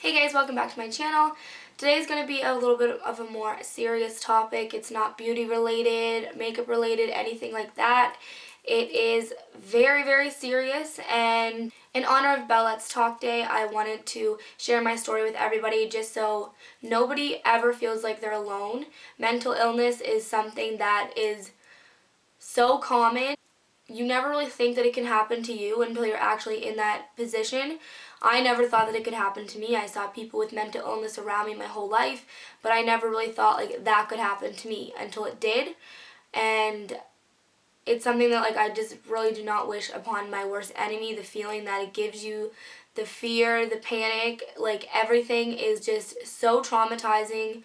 Hey guys, welcome back to my channel. Today is going to be a little bit of a more serious topic. It's not beauty related, makeup related, anything like that. It is very, very serious, and in honor of Let's Talk Day, I wanted to share my story with everybody just so nobody ever feels like they're alone. Mental illness is something that is so common. You never really think that it can happen to you until you're actually in that position. I never thought that it could happen to me. I saw people with mental illness around me my whole life, but I never really thought like that could happen to me until it did. And it's something that I just really do not wish upon my worst enemy. The feeling that it gives you, the fear, the panic, everything is just so traumatizing.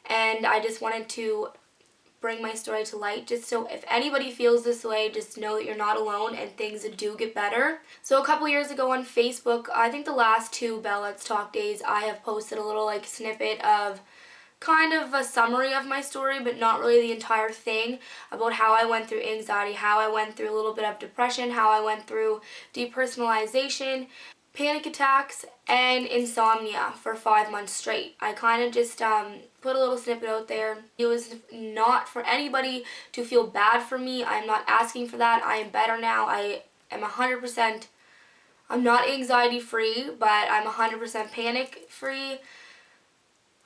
And I just wanted to bring my story to light just so if anybody feels this way, just know that you're not alone and things do get better. So a couple years ago on Facebook, I think the last two Let's Talk days, I have posted a little snippet of kind of a summary of my story, but not really the entire thing, about how I went through anxiety, how I went through a little bit of depression, how I went through depersonalization, panic attacks, and insomnia for 5 months straight. I kind of just put a little snippet out there. It was not for anybody to feel bad for me. I'm not asking for that. I am better now. I am 100%, I'm not anxiety free, but I'm 100% panic free.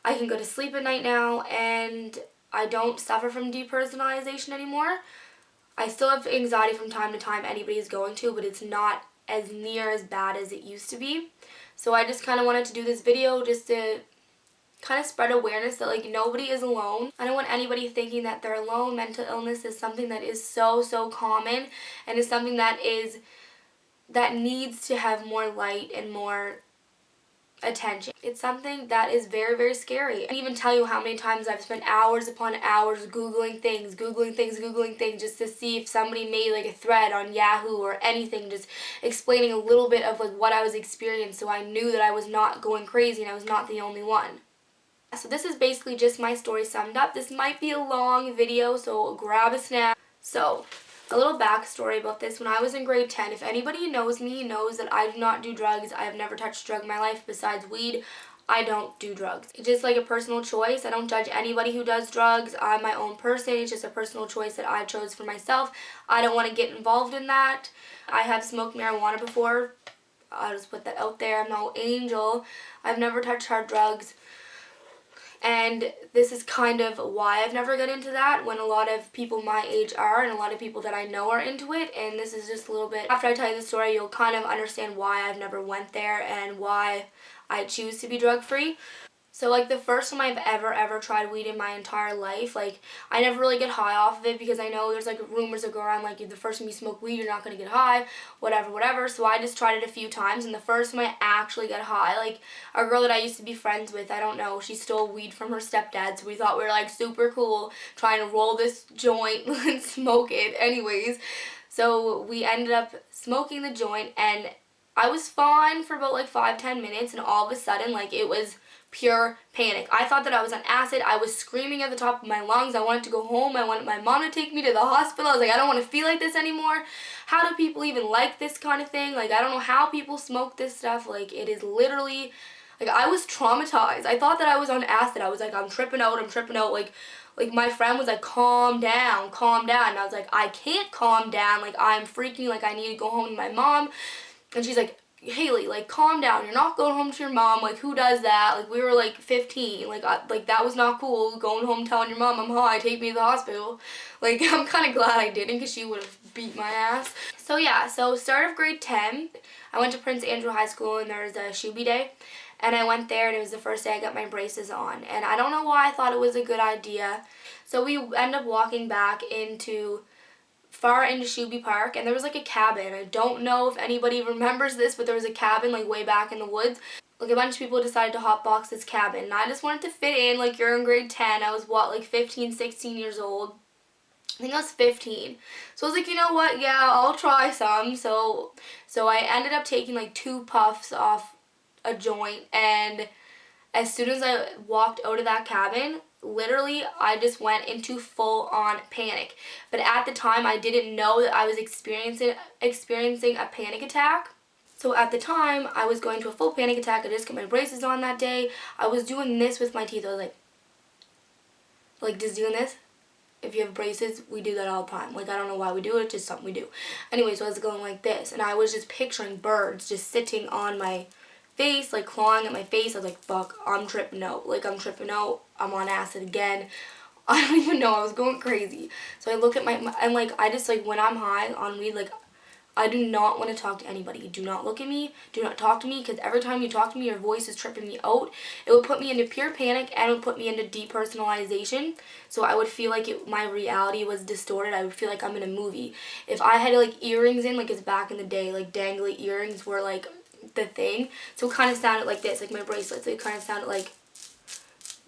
I can go to sleep at night now, and I don't suffer from depersonalization anymore. I still have anxiety from time to time, anybody is going to, but it's not as near as bad as it used to be. So I just kind of wanted to do this video just to kind of spread awareness that nobody is alone. I don't want anybody thinking that they're alone. Mental illness is something that is so common, and is something that needs to have more light and more attention. It's something that is very, very scary. I can't even tell you how many times I've spent hours upon hours Googling things, just to see if somebody made a thread on Yahoo or anything, just explaining a little bit of what I was experiencing, so I knew that I was not going crazy and I was not the only one. So this is basically just my story summed up. This might be a long video, so grab a snack. So, a little backstory about this. When I was in grade 10, if anybody knows me knows that I do not do drugs. I have never touched a drug in my life besides weed. I don't do drugs. It's just a personal choice. I don't judge anybody who does drugs. I'm my own person. It's just a personal choice that I chose for myself. I don't want to get involved in that. I have smoked marijuana before. I'll just put that out there. I'm no angel. I've never touched hard drugs. And this is kind of why I've never got into that, when a lot of people my age are, and a lot of people that I know are into it. And this is just a little bit, after I tell you the story, you'll kind of understand why I've never went there and why I choose to be drug free. So the first time I've ever tried weed in my entire life, I never really get high off of it, because I know there's rumors that go around the first time you smoke weed you're not going to get high, whatever. So I just tried it a few times, and the first time I actually got high, a girl that I used to be friends with, I don't know, she stole weed from her stepdad, so we thought we were super cool trying to roll this joint and smoke it anyways. So we ended up smoking the joint, and I was fine for about 5-10 minutes, and all of a sudden it was pure panic. I thought that I was on acid. I was screaming at the top of my lungs. I wanted to go home. I wanted my mom to take me to the hospital. I was I don't want to feel like this anymore. How do people even like this kind of thing? I don't know how people smoke this stuff. It is literally, I was traumatized. I thought that I was on acid. I was I'm tripping out. My friend was calm down. And I was I can't calm down. I'm freaking, I need to go home to my mom. And she's Haley, calm down. You're not going home to your mom. Who does that? We were 15. That was not cool. Going home telling your mom I'm high, take me to the hospital. I'm kind of glad I didn't, because she would have beat my ass. So yeah, so start of grade 10, I went to Prince Andrew High School, and there was a Shooby Day. And I went there, and it was the first day I got my braces on. And I don't know why I thought it was a good idea. So we end up walking back far into Shooby Park, and there was a cabin. I don't know if anybody remembers this, but there was a cabin way back in the woods. A bunch of people decided to hotbox this cabin, and I just wanted to fit in. You're in grade 10. I was 15, 16 years old. I think I was 15. So I was you know what, yeah, I'll try some. So I ended up taking 2 puffs off a joint, and as soon as I walked out of that cabin, literally, I just went into full-on panic. But at the time, I didn't know that I was experiencing a panic attack. So at the time, I was going to a full panic attack. I just got my braces on that day. I was doing this with my teeth. I was like just doing this. If you have braces, we do that all the time. Like, I don't know why we do it, it's just something we do. Anyway, so I was going like this, and I was just picturing birds just sitting on my face, like clawing at my face. I was like, fuck, I'm tripping out. Like, I'm tripping out. I'm on acid again. I don't even know. I was going crazy. So I look at and like, I just, like, when I'm high on weed, like, I do not want to talk to anybody. Do not look at me. Do not talk to me, because every time you talk to me, your voice is tripping me out. It would put me into pure panic, and it would put me into depersonalization. So I would feel like my reality was distorted. I would feel like I'm in a movie. If I had like earrings in, like it's back in the day, like dangly earrings were like the thing. So it kind of sounded like this, like my bracelets. It kind of sounded like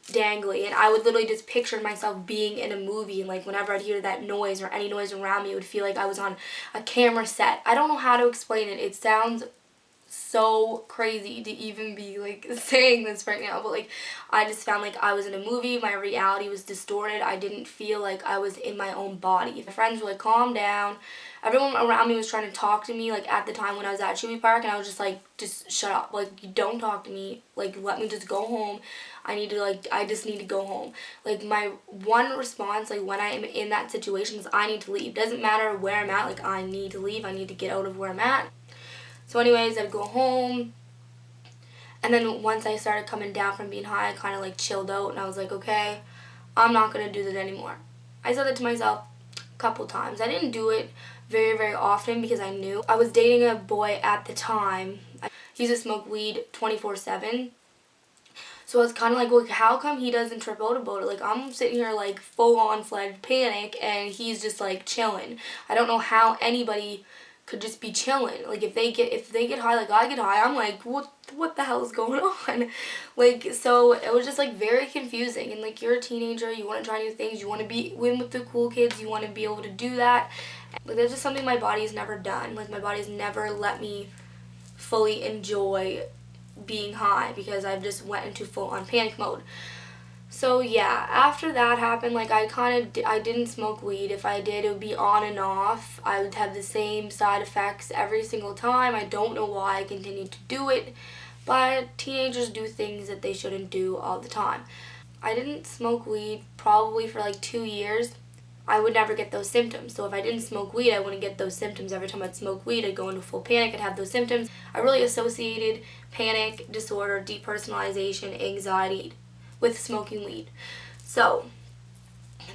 dangly, and I would literally just picture myself being in a movie, and like whenever I'd hear that noise or any noise around me, it would feel like I was on a camera set. I don't know how to explain it. It sounds so crazy to even be like saying this right now, but like I just found like I was in a movie. My reality was distorted. I didn't feel like I was in my own body. My friends were like, calm down. Everyone around me was trying to talk to me, like at the time when I was at Chewy Park, and I was just like, just shut up, like you don't talk to me, like let me just go home. I just need to go home. Like my one response, like when I am in that situation, is I need to leave. Doesn't matter where I'm at, like I need to leave. I need to get out of where I'm at. So anyways, I'd go home, and then once I started coming down from being high, I kind of like chilled out, and I was like, okay, I'm not going to do that anymore. I said that to myself a couple times. I didn't do it very, very often because I knew. I was dating a boy at the time. He used to smoke weed 24/7. So I was kind of like, well, how come he doesn't trip out about it? Like, I'm sitting here like full-on fledged panic, and he's just like chilling. I don't know how anybody could just be chilling. Like, if they get high like I get high, I'm like, what the hell is going on? Like, so it was just like very confusing. And like, you're a teenager, you want to try new things, you want to be in with the cool kids, you want to be able to do that. Like, that's just something my body's never done. Like, my body's never let me fully enjoy being high, because I've just went into full-on panic mode. So yeah, after that happened, like I didn't smoke weed. If I did, it would be on and off. I would have the same side effects every single time. I don't know why I continued to do it, but teenagers do things that they shouldn't do all the time. I didn't smoke weed probably for like 2 years. I would never get those symptoms. So if I didn't smoke weed, I wouldn't get those symptoms. Every time I'd smoke weed, I'd go into full panic. I'd have those symptoms. I really associated panic disorder, depersonalization, anxiety with smoking weed. So,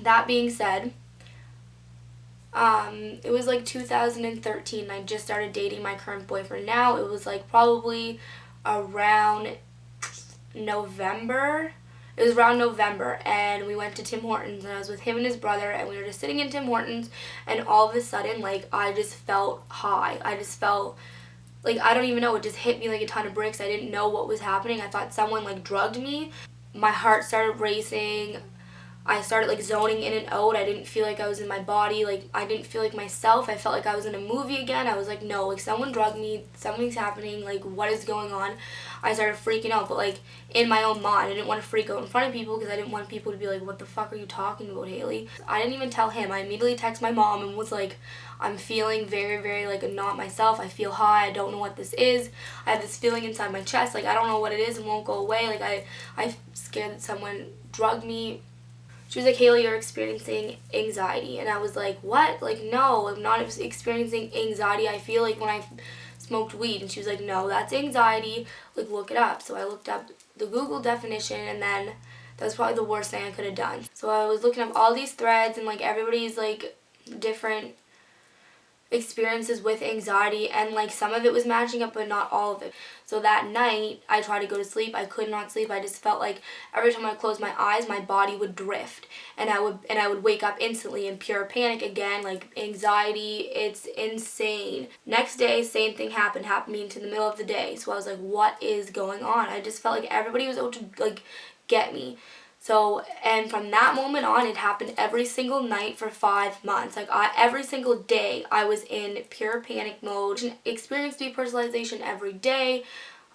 that being said, it was like 2013, and I just started dating my current boyfriend now. It was like probably around November. It was around November, and we went to Tim Hortons, and I was with him and his brother, and we were just sitting in Tim Hortons, and all of a sudden, like, I just felt high. I just felt, like, I don't even know, it just hit me like a ton of bricks. I didn't know what was happening. I thought someone, like, drugged me. My heart started racing. I started like zoning in and out. I didn't feel like I was in my body. Like, I didn't feel like myself. I felt like I was in a movie again. I was like, no, like someone drugged me. Something's happening. Like, what is going on? I started freaking out, but like in my own mind. I didn't want to freak out in front of people because I didn't want people to be like, what the fuck are you talking about, Haley? I didn't even tell him. I immediately texted my mom and was like, I'm feeling very, very like not myself. I feel high. I don't know what this is. I have this feeling inside my chest. Like, I don't know what it is and won't go away. Like, I'm scared that someone drugged me. She was like, Haley, you're experiencing anxiety. And I was like, what? Like, no, I'm not experiencing anxiety. I feel like when I smoked weed. And she was like, no, that's anxiety. Like, look it up. So I looked up the Google definition, and then that's probably the worst thing I could have done. So I was looking up all these threads, and like everybody's like different experiences with anxiety, and like some of it was matching up but not all of it. So that night I tried to go to sleep. I could not sleep. I just felt like every time I closed my eyes my body would drift, and I would wake up instantly in pure panic again, like anxiety. It's insane. Next day, same thing happened to me into the middle of the day. So I was like, what is going on? I just felt like everybody was out to like get me. So, and from that moment on, it happened every single night for 5 months. Like, every single day, I was in pure panic mode. Experienced depersonalization every day.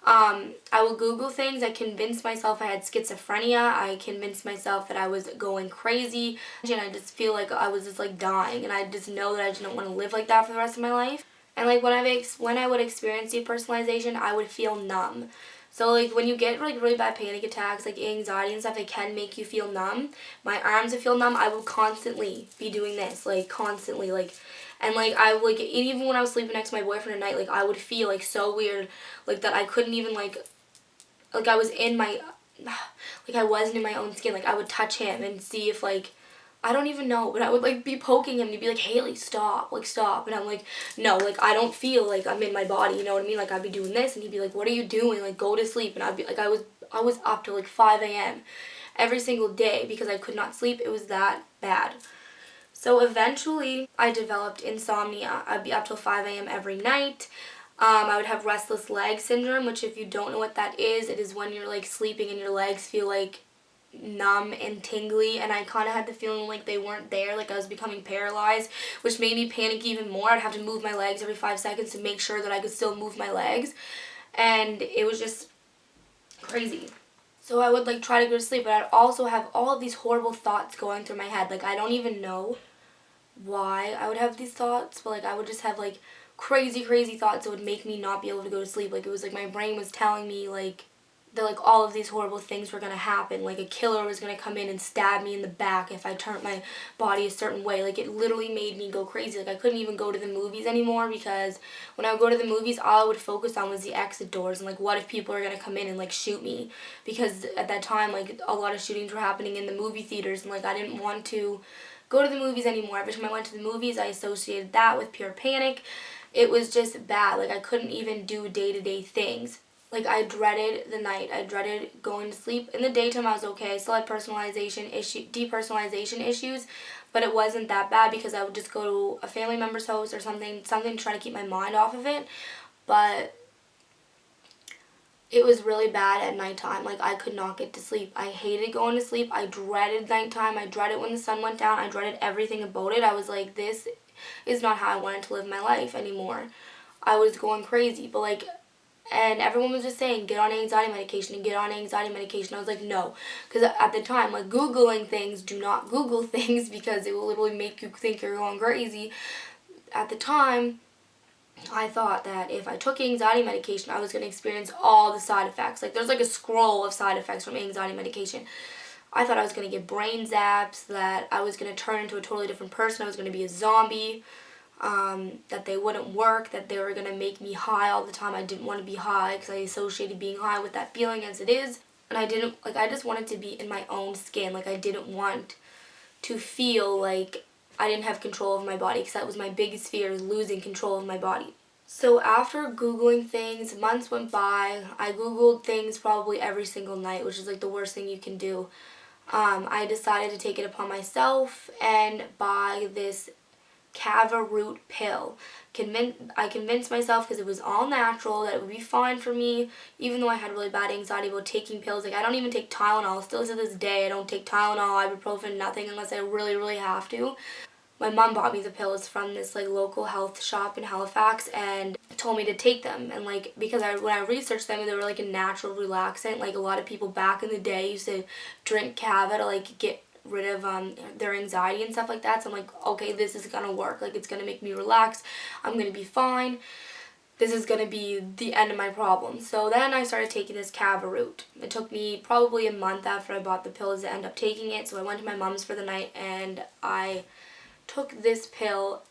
I would Google things. I convinced myself I had schizophrenia. I convinced myself that I was going crazy. And I just feel like I was just, like, dying. And I just know that I didn't want to live like that for the rest of my life. And like when I would experience depersonalization, I would feel numb. So like when you get like really bad panic attacks, like anxiety and stuff, it can make you feel numb. My arms would feel numb. I would constantly be doing this, like constantly, like, and like I like even when I was sleeping next to my boyfriend at night, like I would feel like so weird, like that I couldn't even like I was in my, like I wasn't in my own skin. Like I would touch him and see if like, I don't even know, but I would like be poking him and he'd be like, Haley, stop, like stop. And I'm like, no, like I don't feel like I'm in my body, you know what I mean? Like I'd be doing this and he'd be like, what are you doing? Like go to sleep. And I'd be like, I was up till like 5 a.m. every single day because I could not sleep. It was that bad. So eventually I developed insomnia. I'd be up till 5 a.m. every night. I would have restless leg syndrome, which if you don't know what that is, it is when you're like sleeping and your legs feel like numb and tingly, and I kind of had the feeling like they weren't there, like I was becoming paralyzed, which made me panic even more. I'd have to move my legs every 5 seconds to make sure that I could still move my legs, and it was just crazy. So I would like try to go to sleep, but I'd also have all of these horrible thoughts going through my head. Like I don't even know why I would have these thoughts, but like I would just have like crazy thoughts that would make me not be able to go to sleep. Like it was like my brain was telling me like that like all of these horrible things were gonna happen. Like a killer was gonna come in and stab me in the back if I turned my body a certain way. Like it literally made me go crazy. Like I couldn't even go to the movies anymore because when I would go to the movies, all I would focus on was the exit doors and like what if people are gonna come in and like shoot me, because at that time like a lot of shootings were happening in the movie theaters and like I didn't want to go to the movies anymore. Every time I went to the movies, I associated that with pure panic. It was just bad. Like I couldn't even do day-to-day things. Like I dreaded the night. I dreaded going to sleep. In the daytime I was okay. I still had depersonalization issues, but it wasn't that bad because I would just go to a family member's house or something to try to keep my mind off of it. But it was really bad at nighttime. Like I could not get to sleep. I hated going to sleep. I dreaded nighttime. I dreaded when the sun went down. I dreaded everything about it. I was like, this is not how I wanted to live my life anymore. I was going crazy. But like, and everyone was just saying, get on anxiety medication and get on anxiety medication. I was like, no. Because at the time, like, Googling things, do not Google things because it will literally make you think you're going crazy. At the time, I thought that if I took anxiety medication, I was going to experience all the side effects. Like, there's like a scroll of side effects from anxiety medication. I thought I was going to get brain zaps, that I was going to turn into a totally different person, I was going to be a zombie. That they wouldn't work, that they were going to make me high all the time. I didn't want to be high because I associated being high with that feeling as it is. And I just wanted to be in my own skin. Like I didn't want to feel like I didn't have control of my body, because that was my biggest fear, is losing control of my body. So after Googling things, months went by. I Googled things probably every single night, which is like the worst thing you can do. I decided to take it upon myself and buy this kava root pill. I convinced myself, because it was all natural, that it would be fine for me, even though I had really bad anxiety about taking pills. Like I don't even take Tylenol. Still to this day, I don't take Tylenol, ibuprofen, nothing unless I really have to. My mom bought me the pills from this like local health shop in Halifax and told me to take them. And like because when I researched them, they were like a natural relaxant. Like a lot of people back in the day used to drink kava to like get rid of their anxiety and stuff like that. So I'm like, okay, this is gonna work. Like it's gonna make me relax. I'm gonna be fine. This is gonna be the end of my problem. So then I started taking this kava root. It took me probably a month after I bought the pills to end up taking it. So I went to my mom's for the night and I took this pill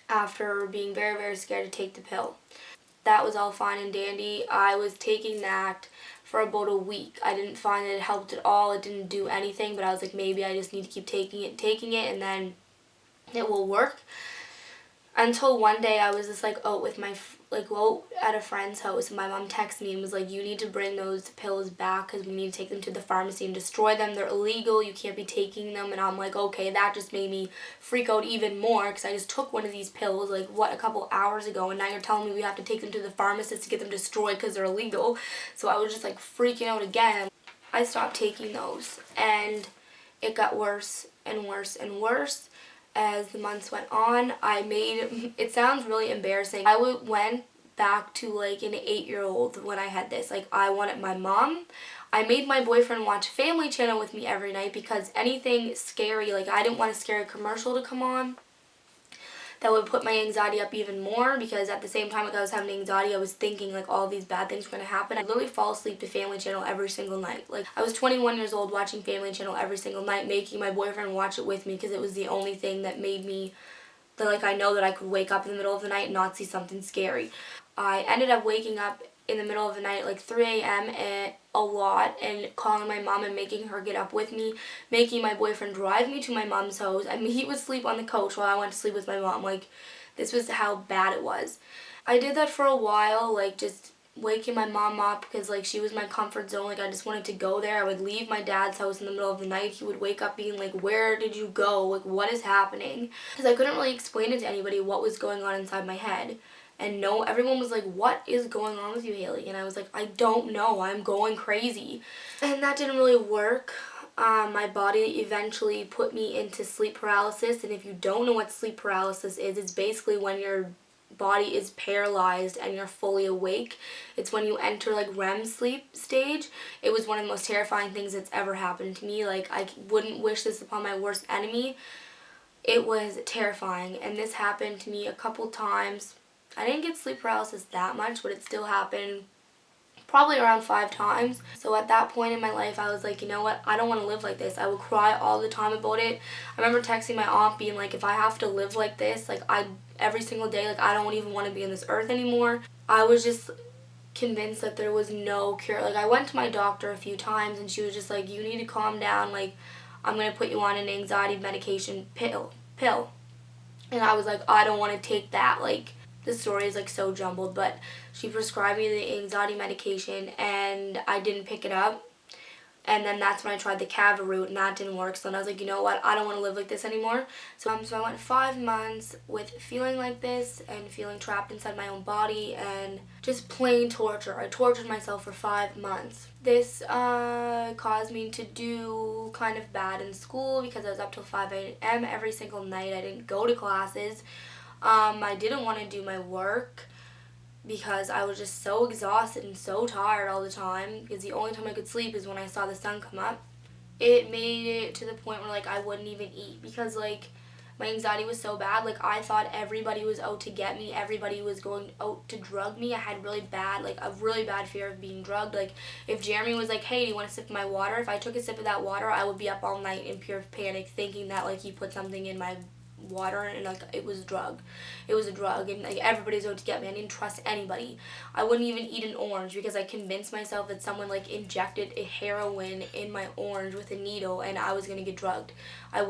after being very scared to take the pill. That was all fine and dandy. I was taking that for about a week. I didn't find that it helped at all. It didn't do anything, but I was like, maybe I just need to keep taking it, and then it will work. Until one day I was just like out with out at a friend's house, and my mom texted me and was like, you need to bring those pills back because we need to take them to the pharmacy and destroy them. They're illegal. You can't be taking them. And I'm like, okay, that just made me freak out even more, because I just took one of these pills like a couple hours ago, and now you're telling me we have to take them to the pharmacist to get them destroyed because they're illegal. So I was just like freaking out again. I stopped taking those, and it got worse and worse as the months went on. It sounds really embarrassing. I went back to like an 8-year-old when I had this. Like I wanted my mom. I made my boyfriend watch Family Channel with me every night because anything scary, like I didn't want a scary commercial to come on. that would put my anxiety up even more, because at the same time like I was having anxiety, I was thinking like all these bad things were going to happen. I literally fall asleep to Family Channel every single night. Like I was 21 years old watching Family Channel every single night, making my boyfriend watch it with me because it was the only thing that made me that like I know that I could wake up in the middle of the night and not see something scary. I ended up waking up in the middle of the night, like 3 a.m. a lot, and calling my mom and making her get up with me, making my boyfriend drive me to my mom's house. I mean, he would sleep on the couch while I went to sleep with my mom. Like, this was how bad it was. I did that for a while, like just waking my mom up because like she was my comfort zone. Like I just wanted to go there. I would leave my dad's house in the middle of the night. He would wake up being like, where did you go? Like, what is happening? Because I couldn't really explain it to anybody what was going on inside my head. And no, everyone was like, what is going on with you, Haley? And I was like, I don't know. I'm going crazy. And that didn't really work. My body eventually put me into sleep paralysis. And if you don't know what sleep paralysis is, it's basically when your body is paralyzed and you're fully awake. It's when you enter like REM sleep stage. It was one of the most terrifying things that's ever happened to me. Like I wouldn't wish this upon my worst enemy. It was terrifying, and this happened to me a couple times. I didn't get sleep paralysis that much, but it still happened probably around 5 times. So at that point in my life, I was like, you know what, I don't want to live like this. I would cry all the time about it. I remember texting my aunt being like, if I have to live like this, like every single day, like I don't even want to be on this earth anymore. I was just convinced that there was no cure. Like I went to my doctor a few times and she was just like, you need to calm down. Like I'm going to put you on an anxiety medication pill. And I was like, I don't want to take that. Like the story is like so jumbled, but she prescribed me the anxiety medication and I didn't pick it up. And then that's when I tried the Cava route and that didn't work. So then I was like, you know what, I don't want to live like this anymore. So I went 5 months with feeling like this and feeling trapped inside my own body and just plain torture. I tortured myself for 5 months. This caused me to do kind of bad in school because I was up till 5 a.m. every single night. I didn't go to classes. I didn't want to do my work because I was just so exhausted and so tired all the time because the only time I could sleep is when I saw the sun come up. It made it to the point where like I wouldn't even eat because like my anxiety was so bad. Like I thought everybody was out to get me. Everybody was going out to drug me. I had really bad fear of being drugged. Like if Jeremy was like, hey, do you want a sip of my water? If I took a sip of that water, I would be up all night in pure panic thinking that like he put something in my water and like it was a drug and like everybody's out to get me. I didn't trust anybody. I wouldn't even eat an orange because I convinced myself that someone like injected a heroin in my orange with a needle and I was gonna get drugged. I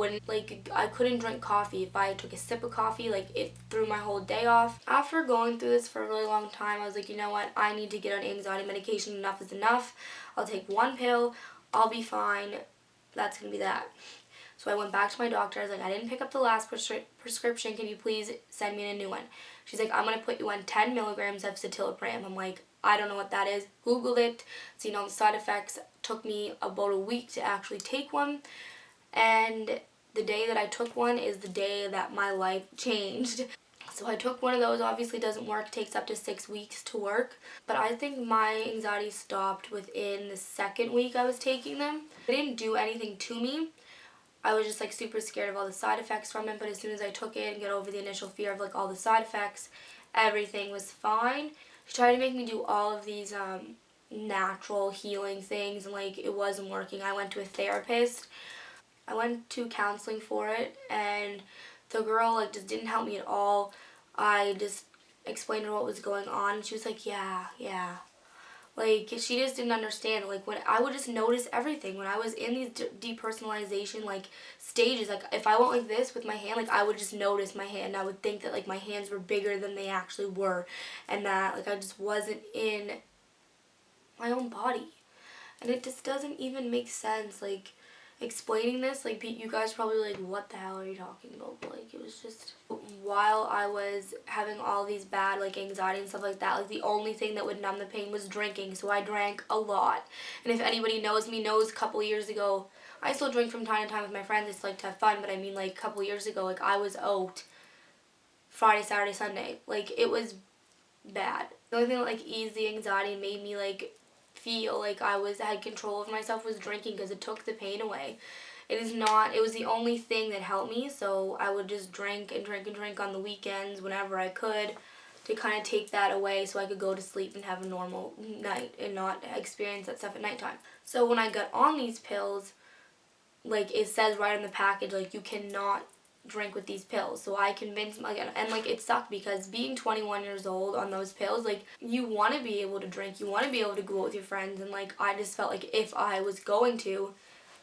couldn't drink coffee. If I took a sip of coffee, like it threw my whole day off. After going through this for a really long time, I was like, you know what, I need to get on anxiety medication. Enough is enough. I'll take 1 pill, I'll be fine. That's gonna be that. So I went back to my doctor. I was like, I didn't pick up the last prescription. Can you please send me a new one? She's like, I'm going to put you on 10 milligrams of citalopram. I'm like, I don't know what that is. Googled it, seen all the side effects. Took me about a week to actually take one. And the day that I took one is the day that my life changed. So I took one of those. Obviously doesn't work. Takes up to 6 weeks to work. But I think my anxiety stopped within the 2nd week I was taking them. They didn't do anything to me. I was just like super scared of all the side effects from it, but as soon as I took it and got over the initial fear of like all the side effects, everything was fine. She tried to make me do all of these natural healing things and like it wasn't working. I went to a therapist. I went to counseling for it and the girl like just didn't help me at all. I just explained to her what was going on and she was like, yeah. Like, she just didn't understand. Like, when I would just notice everything. When I was in these depersonalization, like, stages, like, if I went like this with my hand, like, I would just notice my hand. I would think that, like, my hands were bigger than they actually were. And that, like, I just wasn't in my own body. And it just doesn't even make sense. Like, explaining this, like, you guys probably like, what the hell are you talking about? But, like, it was just, while I was having all these bad, like, anxiety and stuff like that, like, the only thing that would numb the pain was drinking, so I drank a lot. And if anybody knows me, knows a couple of years ago, I still drink from time to time with my friends, I just like to have fun, but I mean, like, a couple of years ago, like, I was out Friday, Saturday, Sunday. Like, it was bad. The only thing that, like, eased the anxiety and made me, like, feel like I had control of myself was drinking, because it took the pain away. It was the only thing that helped me, so I would just drink and drink and drink on the weekends whenever I could to kind of take that away so I could go to sleep and have a normal night and not experience that stuff at nighttime. So when I got on these pills, like, it says right on the package, like, you cannot drink with these pills. So I convinced, like, and like, it sucked because being 21 years old on those pills, like, you want to be able to drink, you want to be able to go out with your friends, and like, I just felt like if I was going to,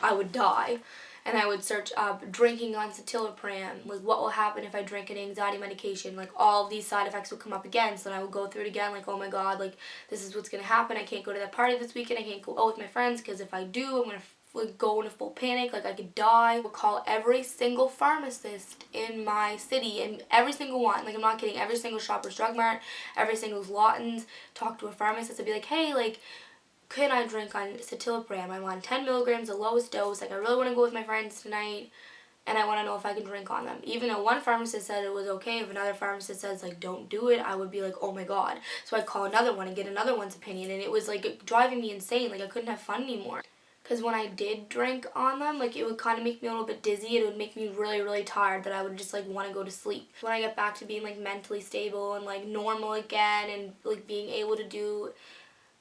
I would die. And I would search up drinking on citalopram, like, what will happen if I drink an anxiety medication, like, all of these side effects would come up again. So then I would go through it again, like, oh my god, like, this is what's gonna happen. I can't go to that party this weekend, I can't go out with my friends, because if I do, I'm gonna like go into full panic, like I could die. I would call every single pharmacist in my city, and every single one, like, I'm not kidding, every single Shoppers Drug Mart, every single Lawton's, talk to a pharmacist. I'd be like, hey, like, can I drink on citalopram? I'm on 10 milligrams, the lowest dose. Like, I really want to go with my friends tonight, and I want to know if I can drink on them. Even though one pharmacist said it was okay, if another pharmacist says, like, don't do it, I would be like, oh my god. So I'd call another one and get another one's opinion, and it was, like, driving me insane. Like, I couldn't have fun anymore. Because when I did drink on them, like, it would kind of make me a little bit dizzy. It would make me really, really tired that I would just, like, want to go to sleep. When I get back to being, like, mentally stable and, like, normal again, and, like, being able to do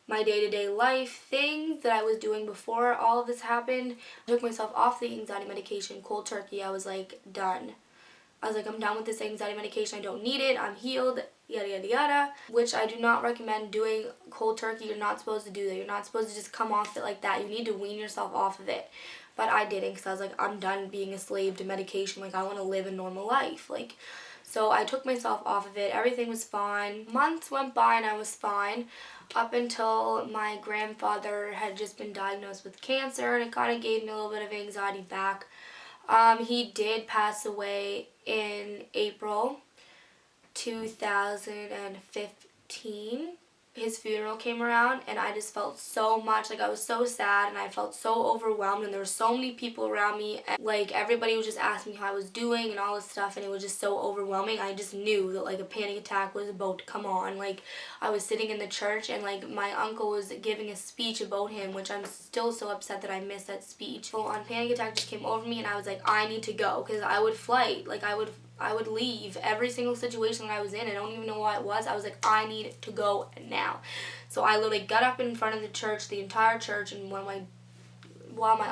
my day-to-day life things that I was doing before all of this happened, I took myself off the anxiety medication cold turkey. I was like, done. I was like, I'm done with this anxiety medication. I don't need it. I'm healed, yada, yada, yada. Which I do not recommend doing cold turkey. You're not supposed to do that. You're not supposed to just come off it like that. You need to wean yourself off of it. But I didn't, because I was like, I'm done being a slave to medication. Like, I want to live a normal life. Like, so I took myself off of it. Everything was fine. Months went by and I was fine, up until my grandfather had just been diagnosed with cancer, and it kind of gave me a little bit of anxiety back. He did pass away in April 2015. His funeral came around, and I just felt so much, like, I was so sad, and I felt so overwhelmed, and there were so many people around me, and like, everybody was just asking me how I was doing and all this stuff, and it was just so overwhelming. I just knew that, like, a panic attack was about to come on. Like, I was sitting in the church, and like, my uncle was giving a speech about him, which I'm still so upset that I missed that speech. So on panic attack just came over me, and I was like, I need to go, because I would flight, like, I would leave every single situation that I was in. I don't even know why it was. I was like, I need to go now. So I literally got up in front of the church, the entire church, and while my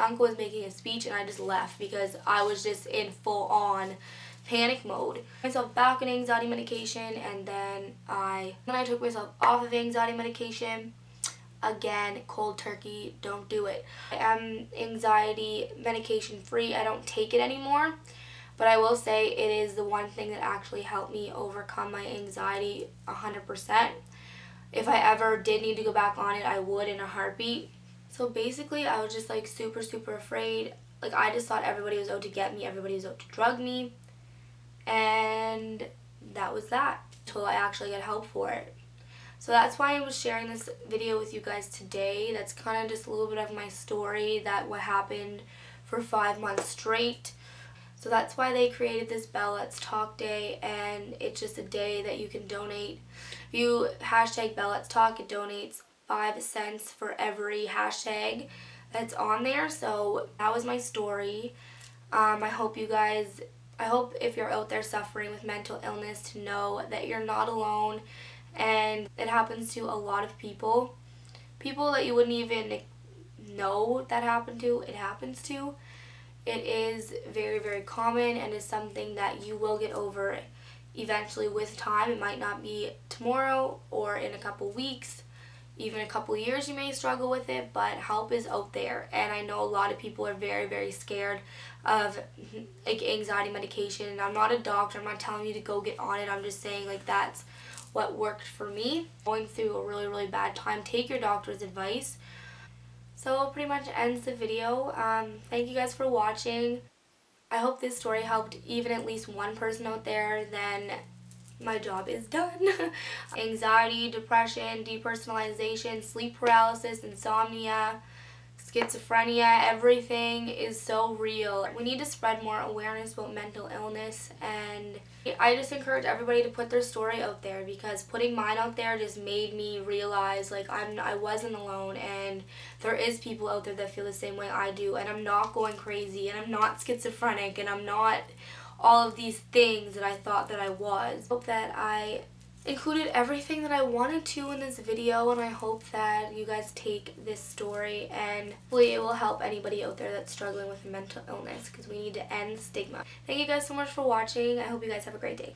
uncle was making a speech, and I just left because I was just in full-on panic mode. Myself back on anxiety medication, and then I took myself off of anxiety medication. Again, cold turkey, don't do it. I am anxiety medication free. I don't take it anymore. But I will say it is the one thing that actually helped me overcome my anxiety 100%. If I ever did need to go back on it, I would in a heartbeat. So basically, I was just like super, super afraid. Like, I just thought everybody was out to get me, everybody was out to drug me. And that was that, until I actually got help for it. So that's why I was sharing this video with you guys today. That's kind of just a little bit of my story, that what happened for 5 months straight. So that's why they created this Let's Talk Day, and it's just a day that you can donate. If you hashtag Let's Talk, it donates 5 cents for every hashtag that's on there. So that was my story. I hope if you're out there suffering with mental illness, to know that you're not alone, and it happens to a lot of people. People that you wouldn't even know that happened to, it happens to. It is very, very common, and is something that you will get over eventually with time. It might not be tomorrow or in a couple weeks, even a couple years you may struggle with it, but help is out there. And I know a lot of people are very, very scared of, like, anxiety medication. And I'm not a doctor, I'm not telling you to go get on it, I'm just saying, like, that's what worked for me. Going through a really, really bad time, take your doctor's advice. So pretty much ends the video. Thank you guys for watching. I hope this story helped even at least one person out there. Then my job is done. Anxiety, depression, depersonalization, sleep paralysis, insomnia, schizophrenia, everything is so real. We need to spread more awareness about mental illness, and I just encourage everybody to put their story out there, because putting mine out there just made me realize like I wasn't alone, and there is people out there that feel the same way I do, and I'm not going crazy, and I'm not schizophrenic, and I'm not all of these things that I thought that I was. I hope that I included everything that I wanted to in this video, and I hope that you guys take this story and hopefully it will help anybody out there that's struggling with mental illness, because we need to end stigma. Thank you guys so much for watching. I hope you guys have a great day.